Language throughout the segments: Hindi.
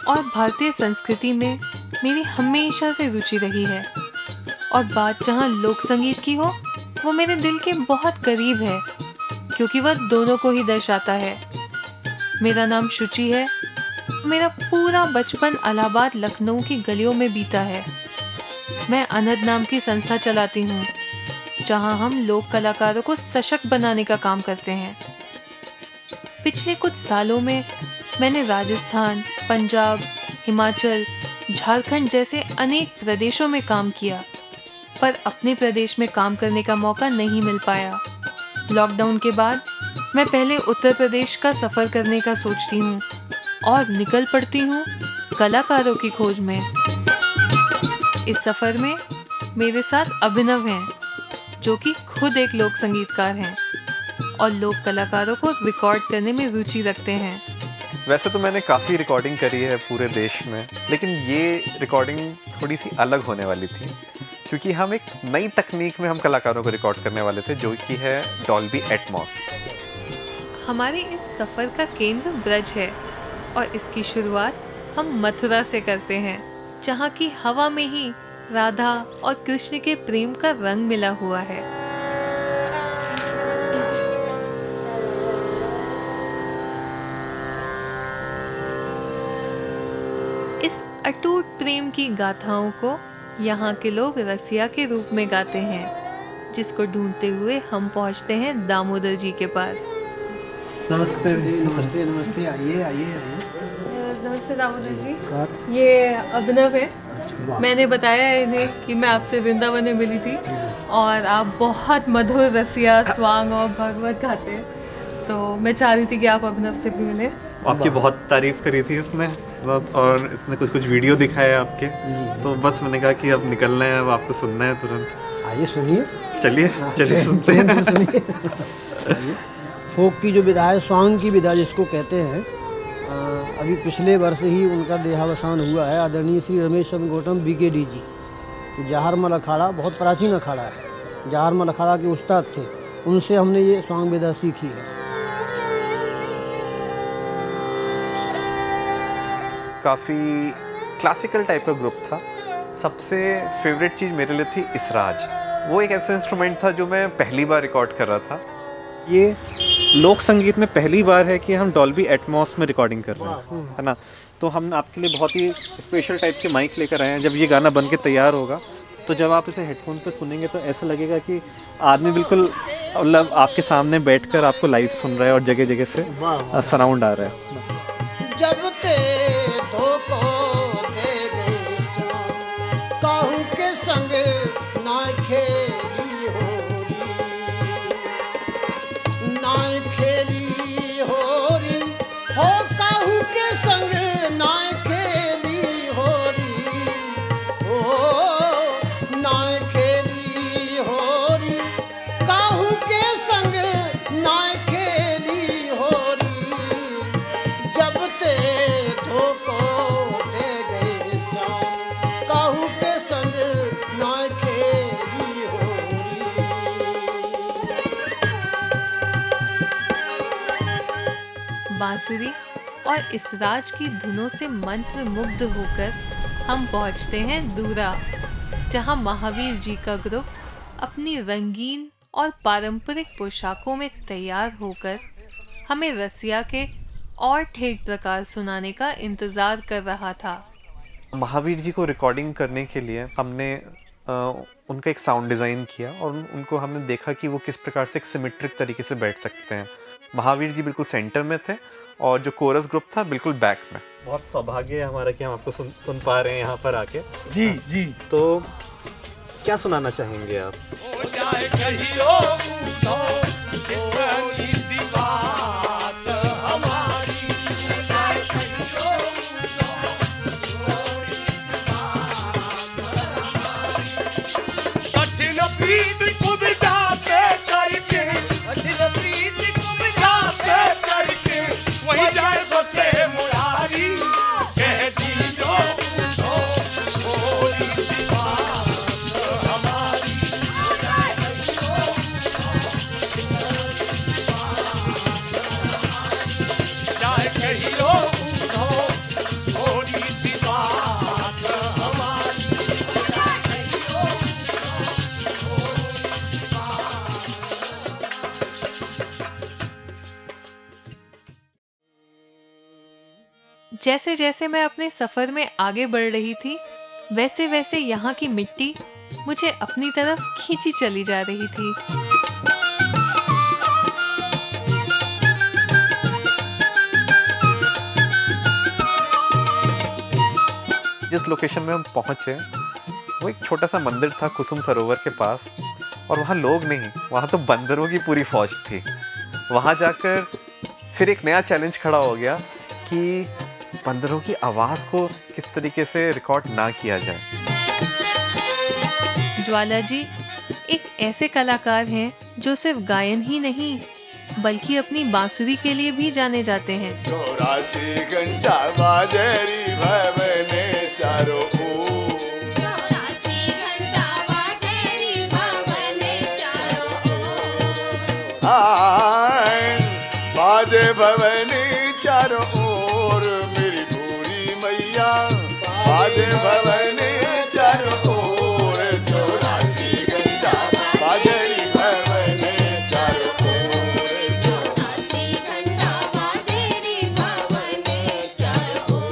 और भारतीय संस्कृति में मेरी हमेशा से रुचि रही है। और बात जहाँ लोक संगीत की हो, वो मेरे दिल के बहुत करीब है, क्योंकि वह दोनों को ही दर्शाता है। मेरा नाम शुचि है। मेरा पूरा बचपन इलाहाबाद लखनऊ की गलियों में बीता है। मैं अनहद नाम की संस्था चलाती हूँ, जहाँ हम लोक कलाकारों को सशक्त बनाने का काम करते हैं। पिछले कुछ सालों में मैंने राजस्थान, पंजाब, हिमाचल, झारखंड जैसे अनेक प्रदेशों में काम किया, पर अपने प्रदेश में काम करने का मौका नहीं मिल पाया। लॉकडाउन के बाद मैं पहले उत्तर प्रदेश का सफ़र करने का सोचती हूँ और निकल पड़ती हूँ कलाकारों की खोज में। इस सफ़र में मेरे साथ अभिनव हैं, जो कि खुद एक लोक संगीतकार हैं और लोक कलाकारों को रिकॉर्ड करने में रुचि रखते हैं। वैसे तो मैंने काफ़ी रिकॉर्डिंग करी है पूरे देश में, लेकिन ये रिकॉर्डिंग थोड़ी सी अलग होने वाली थी, क्योंकि हम एक नई तकनीक में हम कलाकारों को रिकॉर्ड करने वाले थे, जो कि है डॉल्बी एटमॉस। हमारे इस सफ़र का केंद्र ब्रज है और इसकी शुरुआत हम मथुरा से करते हैं, जहाँ की हवा में ही राधा और कृष्ण के प्रेम का रंग मिला हुआ है। इस अटूट प्रेम की गाथाओं को यहाँ के लोग रसिया के रूप में गाते हैं, जिसको ढूंढते हुए हम पहुँचते हैं दामोदर जी के पास। नमस्ते नमस्ते नमस्ते, आइए आइए आइए। नमस्ते दामोदर जी, ये अभिनव है। मैंने बताया है इन्हें कि मैं आपसे वृंदावन में मिली थी और आप बहुत मधुर रसिया, स्वांग और भगवत गाते हैं, तो मैं चाह रही थी कि आप अभिनव से भी मिले। आपकी बहुत तारीफ करी थी इसने, और इसने कुछ कुछ वीडियो दिखाए आपके, तो बस मैंने कहा कि अब निकलना है, अब आपको सुनना है तुरंत। आइए सुनिए। चलिए चलिए सुनते हैं। सुनिए। फोक की जो विधा है, स्वांग की विधा जिसको कहते हैं, अभी पिछले वर्ष ही उनका देहावसान हुआ है। आदरणीय श्री रमेश चंद्र गौतम BKD जी, जहारमल अखाड़ा बहुत प्राचीन अखाड़ा है, जहारमल अखाड़ा के उस्ताद थे, उनसे हमने ये स्वांग विधा सीखी है। काफ़ी क्लासिकल टाइप का ग्रुप था। सबसे फेवरेट चीज़ मेरे लिए थी इसराज। वो एक ऐसा इंस्ट्रूमेंट था जो मैं पहली बार रिकॉर्ड कर रहा था। ये लोक संगीत में पहली बार है कि हम डॉल्बी एटमॉस में रिकॉर्डिंग कर रहे हैं, है ना। तो हम आपके लिए बहुत ही स्पेशल टाइप के माइक लेकर आए हैं। जब ये गाना बन के तैयार होगा, तो जब आप इसे हेडफोन पे सुनेंगे तो ऐसा लगेगा कि आदमी बिल्कुल मतलब आपके सामने बैठकर आपको लाइव सुन रहा है और जगह जगह से सराउंड आ रहा है। जब ते धोखो दे गई काहू के संग ना खेली होरी, ना खेली होरी हो, काहू के संग ना खेली होरी, ओ ना खेली होरी, काहू के संग ना खेली होरी, जब ते धोखो दे गए काहू के संग ना खेली होरी। बांसुरी और इसराज की धुनों से मंत्र मुग्ध होकर हम पहुंचते हैं दूरा, जहां महावीर जी का ग्रुप अपनी रंगीन और पारंपरिक पोशाकों में तैयार होकर हमें रसिया के और ठेठ प्रकार सुनाने का इंतजार कर रहा था। महावीर जी को रिकॉर्डिंग करने के लिए हमने उनका एक साउंड डिज़ाइन किया और उनको हमने देखा कि वो किस प्रकार से एक सिमेट्रिक तरीके से बैठ सकते हैं। महावीर जी बिल्कुल सेंटर में थे और जो कोरस ग्रुप था बिल्कुल बैक में। बहुत सौभाग्य है हमारा कि हम आपको सुन पा रहे हैं यहाँ पर आके। जी जी। तो क्या सुनाना चाहेंगे आप? जैसे जैसे मैं अपने सफ़र में आगे बढ़ रही थी, वैसे वैसे यहाँ की मिट्टी मुझे अपनी तरफ खींची चली जा रही थी। जिस लोकेशन में हम पहुँचे वो एक छोटा सा मंदिर था कुसुम सरोवर के पास, और वहाँ लोग नहीं, वहाँ तो बंदरों की पूरी फौज थी। वहाँ जाकर फिर एक नया चैलेंज खड़ा हो गया कि बंदरों की आवाज़ को किस तरीके से रिकॉर्ड ना किया जाए। ज्वाला जी एक ऐसे कलाकार हैं जो सिर्फ गायन ही नहीं बल्कि अपनी बांसुरी के लिए भी जाने जाते हैं। 84 घंटा बाजरी भवने चारों ओर, 84 घंटा बाजरी भवने चारों ओर। आए बाजे भवनी चारों ओर, मेरी भूरी मैया बाजे भवनी चारों ओर, 84 घंटा बाजरी भवने चारों ओर, 84 घंटा बाजरी भवने चारों ओर।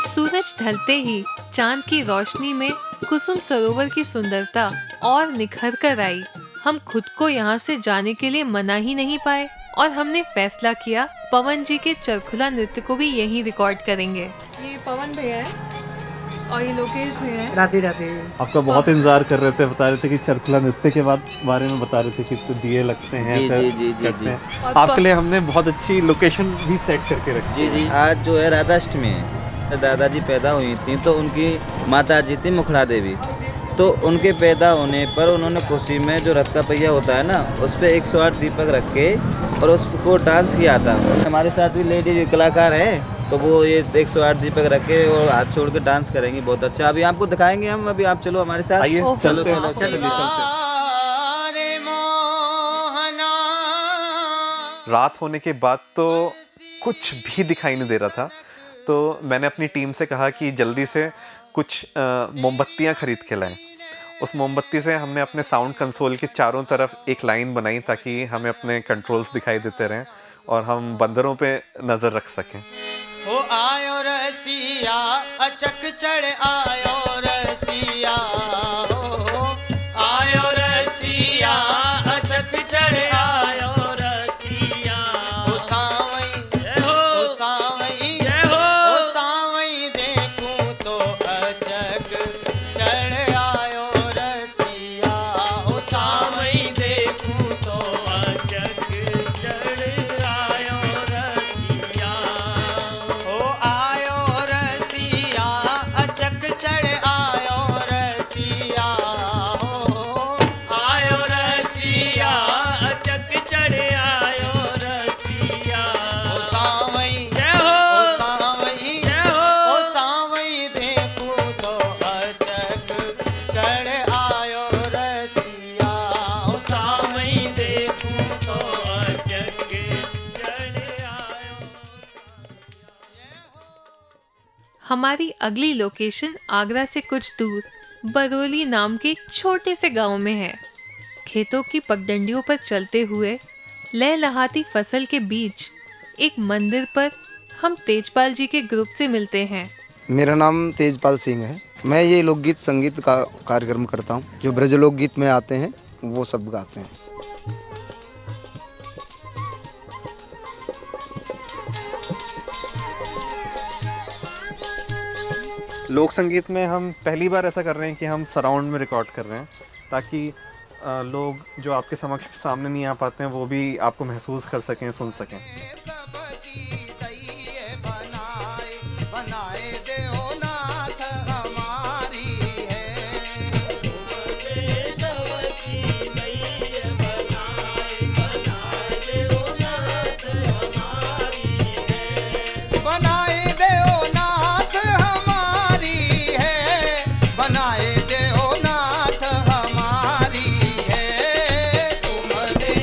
सूरज ढलते ही चांद की रोशनी में कुसुम सरोवर की सुंदरता और निखर कर आई। हम खुद को यहाँ से जाने के लिए मना ही नहीं पाए और हमने फैसला किया पवन जी के चरखुला नृत्य को भी यहीं रिकॉर्ड करेंगे। ये पवन भैया है और ये लोकेश भैया है। राधे राधे। आपका बहुत इंतजार कर रहे थे, बता रहे थे कि चरखुला नृत्य के बारे में बता रहे थे कि तो दिए लगते हैं, जी। हैं। आपके लिए हमने बहुत अच्छी लोकेशन भी सेट करके रखी। जी आज जो है राधाष्टमी है, दादाजी पैदा हुई थी तो उनकी माता जी थी मुखड़ा देवी, तो उनके पैदा होने पर उन्होंने खुशी में जो रथ का पहिया होता है ना उस पर 108 दीपक रख के और उसको डांस किया था। हमारे साथ भी लेडी कलाकार है तो वो ये 108 दीपक रख के और हाथ छोड़ के डांस करेंगे, बहुत अच्छा। अभी आपको दिखाएंगे हम, अभी आप चलो हमारे साथ। आइए चलो चलते हैं, चलो चलिए, चलो। चलते हैं। रात होने के बाद तो कुछ भी दिखाई नहीं दे रहा था, तो मैंने अपनी टीम से कहा कि जल्दी से कुछ मोमबत्तियाँ खरीद के लाएं। उस मोमबत्ती से हमने अपने साउंड कंसोल के चारों तरफ एक लाइन बनाई ताकि हमें अपने कंट्रोल्स दिखाई देते रहें और हम बंदरों पे नज़र रख सकें। हो आयो रसिया अचक चढ़ आयो रसिया, हो आयो रसिया अचक चढ़ आयो रसिया। हो सावई हो सावई हो सावई देखूं तो अचक चढ़ आयो रसिया। हो सावई देखूं तो अचक चढ़ आयो रसिया। हो आयो रसिया अचक चढ़ आयो रसिया। हो आयो रसिया अचक चढ़ आयो रसिया। हो सावई हो सावई हो सावई देखूं तो अचक चढ़ आयो रसिया। हो सावई देखूं तो अचक चढ़ आयो। हमारी अगली लोकेशन आगरा से कुछ दूर बरौली नाम के एक छोटे से गांव में है। खेतों की पगडंडियों पर चलते हुए लहलहाती फसल के बीच एक मंदिर पर हम तेजपाल जी के ग्रुप से मिलते हैं। मेरा नाम तेजपाल सिंह है। मैं ये लोकगीत संगीत का कार्यक्रम करता हूँ। जो ब्रज लोकगीत में आते हैं वो सब गाते हैं। लोक संगीत में हम पहली बार ऐसा कर रहे हैं कि हम सराउंड में रिकॉर्ड कर रहे हैं ताकि लोग जो आपके समक्ष सामने नहीं आ पाते हैं वो भी आपको महसूस कर सकें, सुन सकें। बनाए देओ नाथ हमारी है। बनाए देओ नाथ हमारी है, बनाए देओ नाथ हमारी है। तुमने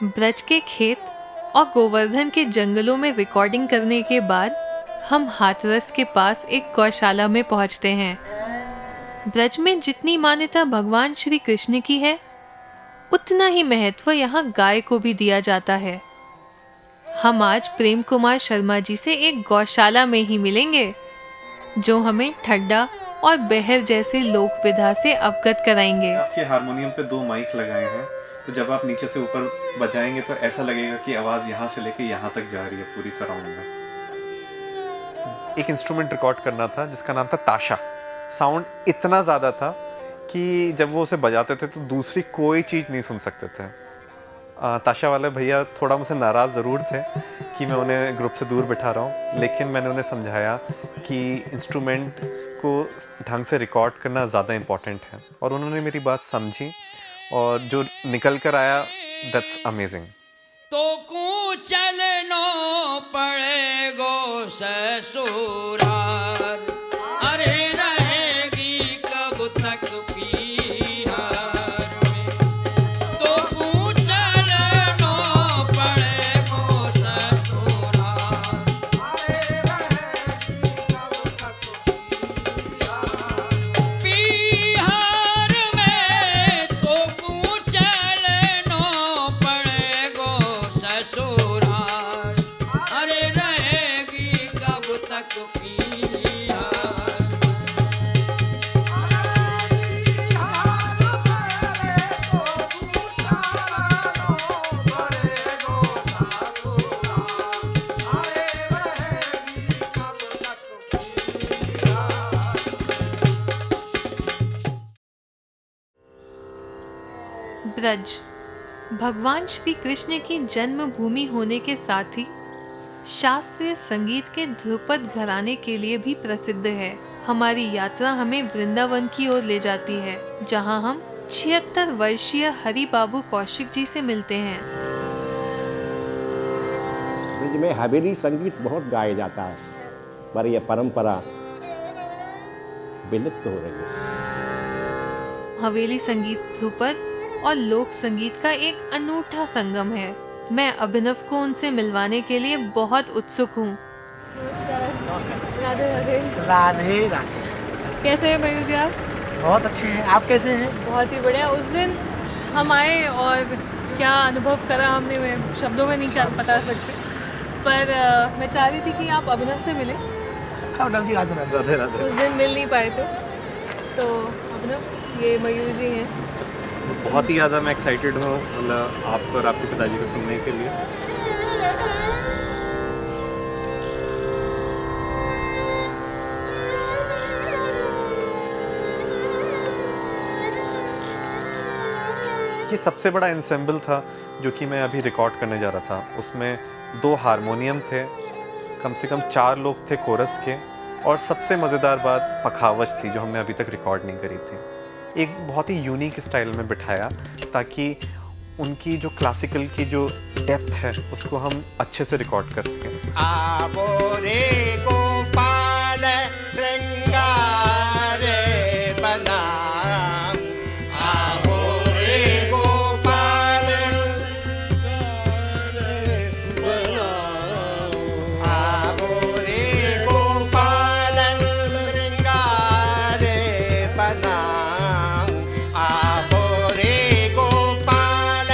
ब्रज के खेत और गोवर्धन के जंगलों में रिकॉर्डिंग करने के बाद हम हाथरस के पास एक गौशाला में पहुंचते हैं। ब्रज में जितनी मान्यता भगवान श्री कृष्ण की है, उतना ही महत्व यहाँ गाय को भी दिया जाता है। हम आज प्रेम कुमार शर्मा जी से एक गौशाला में ही मिलेंगे, जो हमें ठड्डा और बहर जैसे लोक विधा से अवगत कराएंगे। आपके हारमोनियम पे 2 माइक लगाए हैं, तो जब आप नीचे से ऊपर बजाएंगे तो ऐसा लगेगा कि आवाज़ यहाँ से लेके यहाँ तक जा रही है पूरी सराउंड में। एक इंस्ट्रूमेंट रिकॉर्ड करना था जिसका नाम था ताशा। साउंड इतना ज़्यादा था कि जब वो उसे बजाते थे तो दूसरी कोई चीज़ नहीं सुन सकते थे। ताशा वाले भैया थोड़ा मुझसे नाराज़ ज़रूर थे कि मैं उन्हें ग्रुप से दूर बिठा रहा हूँ, लेकिन मैंने उन्हें समझाया कि इंस्ट्रूमेंट को ढंग से रिकॉर्ड करना ज़्यादा इम्पॉर्टेंट है, और उन्होंने मेरी बात समझी और जो निकल कर आया दैट्स अमेजिंग। तो कू चलनो पड़ेगो ससुराल, अरे रहेगी कब तक पीहर में। तो कू चलनो पड़ेगो ससुराल, पीहर में। तो कू चलनो पड़ेगो ससुराल, अरे रहेगी कब तक पीहर। ब्रज भगवान श्री कृष्ण की जन्मभूमि होने के साथ ही शास्त्रीय संगीत के ध्रुपद घराने के लिए भी प्रसिद्ध है। हमारी यात्रा हमें वृंदावन की ओर ले जाती है, जहां हम 76 वर्षीय हरि बाबू कौशिक जी से मिलते हैं। ब्रज में हवेली संगीत बहुत गाया जाता है, पर यह परंपरा विलुप्त हो रही है। हवेली संगीत ध्रुपद और लोक संगीत का एक अनूठा संगम है। मैं अभिनव को उनसे मिलवाने के लिए बहुत उत्सुक हूँ। राधे राधे। राधे राधे। कैसे हैं मयूर जी आप? बहुत अच्छे हैं, आप कैसे हैं? बहुत ही बढ़िया। उस दिन हम आए और क्या अनुभव करा हमने, मैं शब्दों में नहीं बता सकते, पर मैं चाह रही थी कि आप अभिनव से मिलें। अभिनव जी राधे राधे। राधे उस दिन मिल नहीं पाए थे, तो अभिनव ये मयूर जी हैं। बहुत ही ज़्यादा मैं एक्साइटेड हूँ मतलब आपको और आपके पिताजी को सुनने के लिए। ये सबसे बड़ा एंसेम्बल था जो कि मैं अभी रिकॉर्ड करने जा रहा था। उसमें 2 हारमोनियम थे, कम से कम 4 लोग थे कोरस के, और सबसे मज़ेदार बात पखावज थी जो हमने अभी तक रिकॉर्ड नहीं करी थी। एक बहुत ही यूनिक स्टाइल में बिठाया ताकि उनकी जो क्लासिकल की जो डेप्थ है उसको हम अच्छे से रिकॉर्ड कर सकें। आवो रे गोपाल श्रृंगार बनाऊं, आवो रे गोपाल बनाऊं, आवो रे गोपाल श्रृंगार बनाऊं, आवो रे गोपाल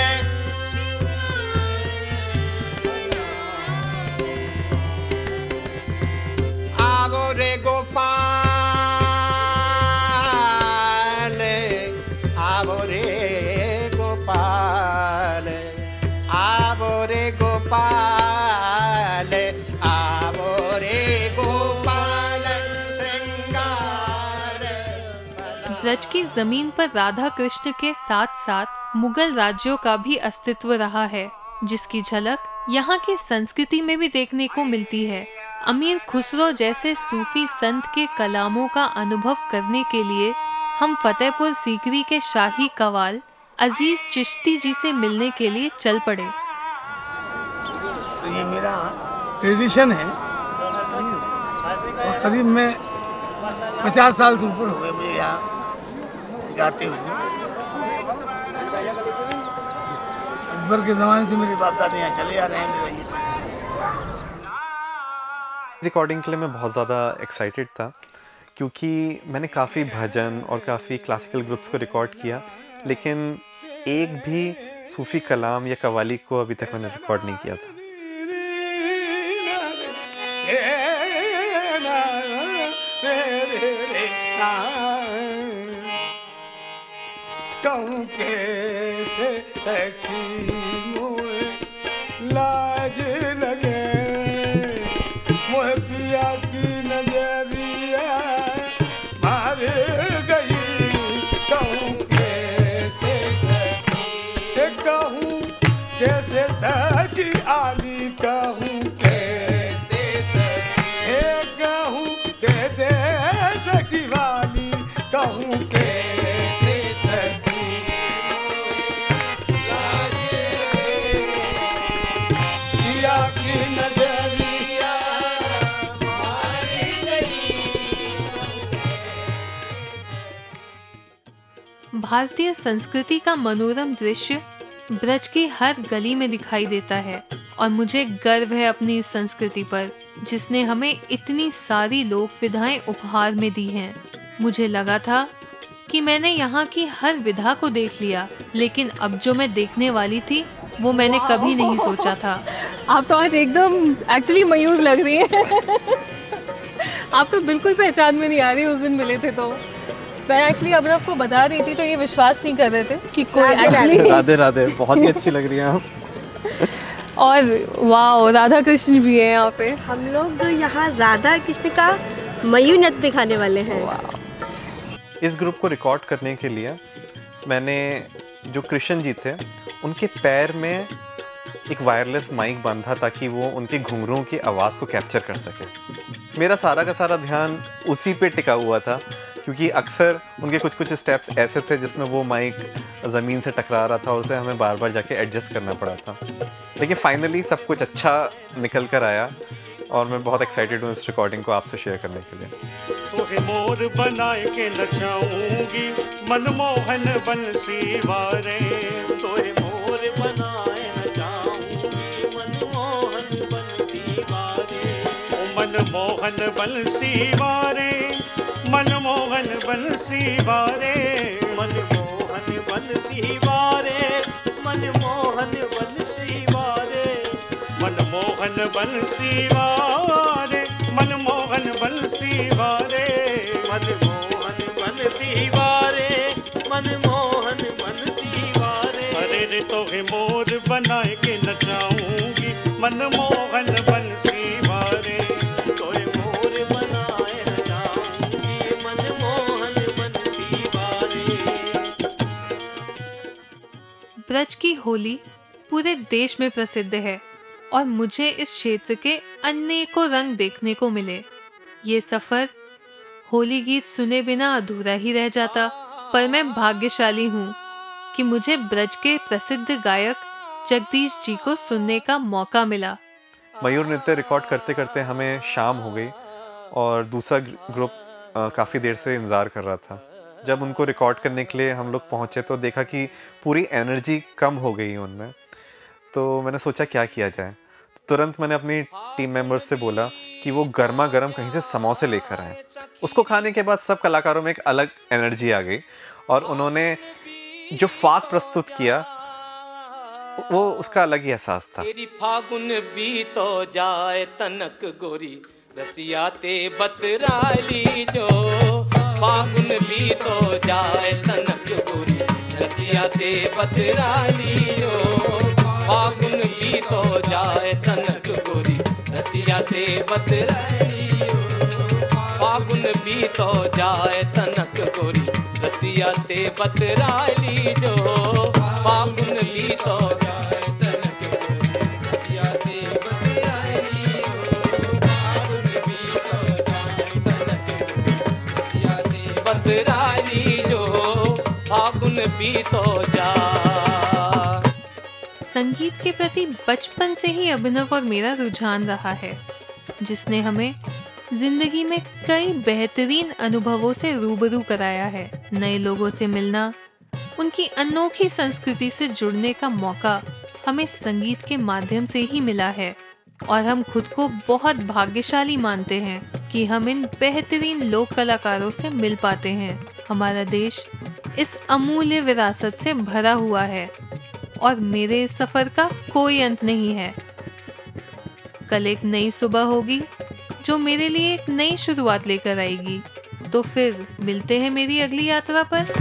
आवो रे गोपाल, आवो रे गोपाल, आवो रे गोपाल, आवो रे गोपाल श्रृंगार। ब्रज की जमीन पर राधा कृष्ण के साथ साथ मुगल राज्यों का भी अस्तित्व रहा है, जिसकी झलक यहाँ की संस्कृति में भी देखने को मिलती है। अमीर खुसरो जैसे सूफी संत के कलामों का अनुभव करने के लिए हम फतेहपुर सीकरी के शाही कवाल अजीज चिश्ती जी से मिलने के लिए चल पड़े। तो ये मेरा ट्रेडिशन है और करीब में 50 साल से ऊपर हो गए मुझे यहाँ गाते हुए। अकबर के ज़माने से मेरे बाप दादा यहाँ चले आ रहे हैं, मेरा ये रिकॉर्डिंग के लिए मैं बहुत ज़्यादा एक्साइटेड था क्योंकि मैंने काफ़ी भजन और काफ़ी क्लासिकल ग्रुप्स को रिकॉर्ड किया, लेकिन एक भी सूफ़ी कलाम या कव्वाली को अभी तक मैंने रिकॉर्ड नहीं किया था। कहूँ कैसे सखी मोए लाज लगे, मोह पिया की नजरिया मार गई। कहूँ कैसे सखी, कहूँ कैसे सखी आली, कहूँ कैसे सखी, कहूँ कैसे सखी वाली, कहूँ कैसे सखी पिया की नजरिया मार गई। भारतीय संस्कृति का मनोरम दृश्य ब्रज की हर गली में दिखाई देता है और मुझे गर्व है अपनी इस संस्कृति पर, जिसने हमें इतनी सारी लोक विधाएं उपहार में दी हैं। मुझे लगा था कि मैंने यहाँ की हर विधा को देख लिया, लेकिन अब जो मैं देखने वाली थी वो मैंने कभी नहीं सोचा था। आप तो आज एकदम एक्चुअली मयूर लग रही हैं। आप तो बिल्कुल पहचान में नहीं आ रही, उस दिन मिले थे तो मैं एक्चुअली अभिनव को बता रही थी तो ये विश्वास नहीं कर रहे थे कि कोई एक्चुअली। राधे राधे, बहुत ही अच्छी लग रही हैं आप। और वाह, राधा कृष्ण भी है यहाँ पे। हम लोग यहाँ राधा कृष्ण का मयूर नृत्य दिखाने वाले हैं। इस ग्रुप को रिकॉर्ड करने के लिए मैंने जो कृष्ण जी थे उनके पैर में एक वायरलेस माइक बांधा ताकि वो उनके घुंघरूओं की आवाज़ को कैप्चर कर सके। मेरा सारा का सारा ध्यान उसी पे टिका हुआ था क्योंकि अक्सर उनके कुछ कुछ स्टेप्स ऐसे थे जिसमें वो माइक ज़मीन से टकरा रहा था और उसे हमें बार बार जाके एडजस्ट करना पड़ा था। लेकिन फाइनली सब कुछ अच्छा निकल कर आया और मैं बहुत एक्साइटेड हूँ इस रिकॉर्डिंग को आपसे शेयर करने के लिए। तोहे मोर बनाए के नचाऊंगी मनमोहन बंसी वारे, तोहे मोर बनाए नचाऊंगी मनमोहन बंसी वारे, ओ मनमोहन बंसी वारे, मनमोहन बंसी वारे, मनमोहन बंसी वारे, मनमोहन बंसी वारे, मनमोहन बंसी वारे, मनमोहन बंसी वारे, मनमोहन बंसी वारे, मनमोहन बंसी वारे। अरे रे तोहे मोर बनाए के नचाऊंगी मनमोहन बंसी वारे, तोहे मोर बनाए नचाऊंगी मनमोहन बंसी वारे। ब्रज की होली पूरे देश में प्रसिद्ध है और मुझे इस क्षेत्र के अनेकों रंग देखने को मिले। ये सफर होली गीत सुने बिना अधूरा ही रह जाता, पर मैं भाग्यशाली हूँ कि मुझे ब्रज के प्रसिद्ध गायक जगदीश जी को सुनने का मौका मिला। मयूर नृत्य रिकॉर्ड करते करते हमें शाम हो गई और दूसरा ग्रुप काफ़ी देर से इंतज़ार कर रहा था। जब उनको रिकॉर्ड करने के लिए हम लोग पहुँचे तो देखा कि पूरी एनर्जी कम हो गई है उनमें। तो मैंने सोचा क्या किया जाए। तुरंत मैंने अपनी टीम मेंबर्स से बोला कि वो गर्मा गर्म कहीं से समोसे लेकर आए। उसको खाने के बाद सब कलाकारों में एक अलग एनर्जी आ गई और उन्होंने जो फाक प्रस्तुत किया वो उसका अलग ही एहसास था। तेरी फागुन भी तो जाए तनक गोरी, रसिया ते बतराली जो, फागुन भी तो जाए तनक गोरी, रसिया ते बतराली जो, फागुन भी तो जाए तनक गोरी, रसिया ते बतराली जो, फागुन भी तो जाए तनक गोरी, रसिया ते बतराली जो, फागुन भी तो जाए तनक गोरी, रसिया ते बतराली जो, फागुन भी तो जाए तनक गोरी, रसिया ते बतराली जो, फागुन भी तो जाए। संगीत के प्रति बचपन से ही अभिनव और मेरा रुझान रहा है, जिसने हमें जिंदगी में कई बेहतरीन अनुभवों से रूबरू कराया है। नए लोगों से मिलना, उनकी अनोखी संस्कृति से जुड़ने का मौका हमें संगीत के माध्यम से ही मिला है और हम खुद को बहुत भाग्यशाली मानते हैं कि हम इन बेहतरीन लोक कलाकारों से मिल पाते हैं। हमारा देश इस अमूल्य विरासत से भरा हुआ है और मेरे इस सफ़र का कोई अंत नहीं है। कल एक नई सुबह होगी जो मेरे लिए एक नई शुरुआत लेकर आएगी। तो फिर मिलते हैं मेरी अगली यात्रा पर।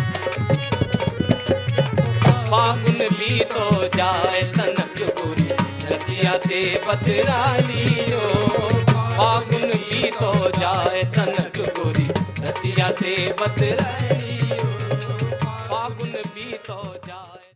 फागुन भी तो जाए तनक गोरी रसिया ते बतरा लियो। फागुन भी तो जाए तनक गोरी रसिया ते बतरा लियो। फागुन भी तो जाए